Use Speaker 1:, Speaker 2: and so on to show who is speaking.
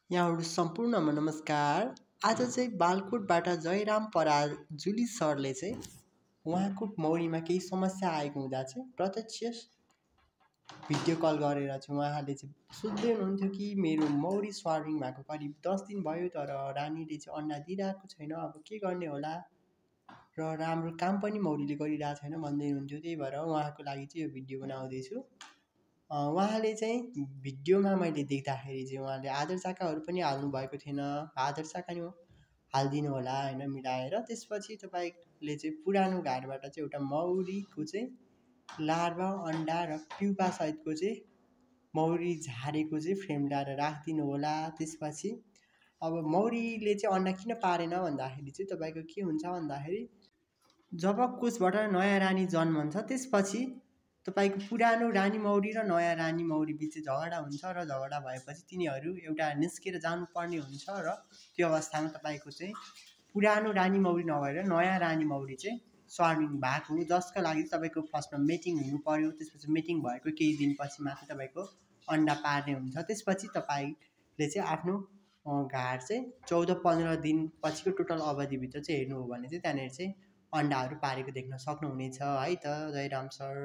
Speaker 1: यहाँहरू सम्पूर्णमा नमस्कार। आज चाहिँ बालकोटबाट जयराम पराजुली सरले चाहिँ उहाँको मौरीमा केही समस्या आएको हुँदा चाहिँ प्रत्यक्ष भिडियो कल गरेर चाहिँ उहाँले चाहिँ सोध्दै हुनुहुन्थ्यो कि मेरो मौरी स्वार्मिङ भएको करिब 10 दिन भयो, तर रानीले चाहिँ अन्डा दिइरहेको छैन, अब के गर्ने होला र राम्रो काम पनि मौरीले गरिरहेको छैन भन्दै हुनुहुन्थ्यो। त्यही भएर उहाँको लागि चाहिँ यो भिडियो बनाउँदैछु। उहाँले चाहिँ भिडियोमा मैले देख्दाखेरि चाहिँ उहाँले आदर चाकाहरू पनि हाल्नु भएको थिएन। आदर चाका नि हालिदिनु होला होइन, मिलाएर। त्यसपछि तपाईँले चाहिँ पुरानो घरबाट चाहिँ एउटा मौरीको चाहिँ लार्भा, अन्डा र प्युपा सहितको चाहिँ मौरी झारेको चाहिँ फ्रेम ल्याएर राखिदिनु होला। त्यसपछि अब मौरीले चाहिँ अन्डा किन पारेन भन्दाखेरि चाहिँ तपाईँको के हुन्छ भन्दाखेरि जब कोषबाट नयाँ रानी जन्मन्छ त्यसपछि तपाईँको पुरानो रानी मौरी र नयाँ रानी मौरी बिच झगडा हुन्छ र झगडा भएपछि तिनीहरू एउटा निस्केर जानुपर्ने हुन्छ र त्यो अवस्थामा तपाईँको चाहिँ पुरानो रानी मौरी नभएर नयाँ रानी मौरी चाहिँ स्वार्मिङ भएको हो, जसका लागि तपाईँको फर्स्टमा मिटिङ हुनु पर्यो। त्यसपछि मिटिङ भएको केही दिनपछि मात्रै तपाईँको अन्डा पार्ने हुन्छ। त्यसपछि तपाईँले चाहिँ आफ्नो घार चाहिँ 14-15 दिनपछिको टोटल अवधिभित्र चाहिँ हेर्नु हो भने चाहिँ त्यहाँनिर चाहिँ अन्डाहरू पारेको देख्न सक्नुहुनेछ है त। जयराम सर।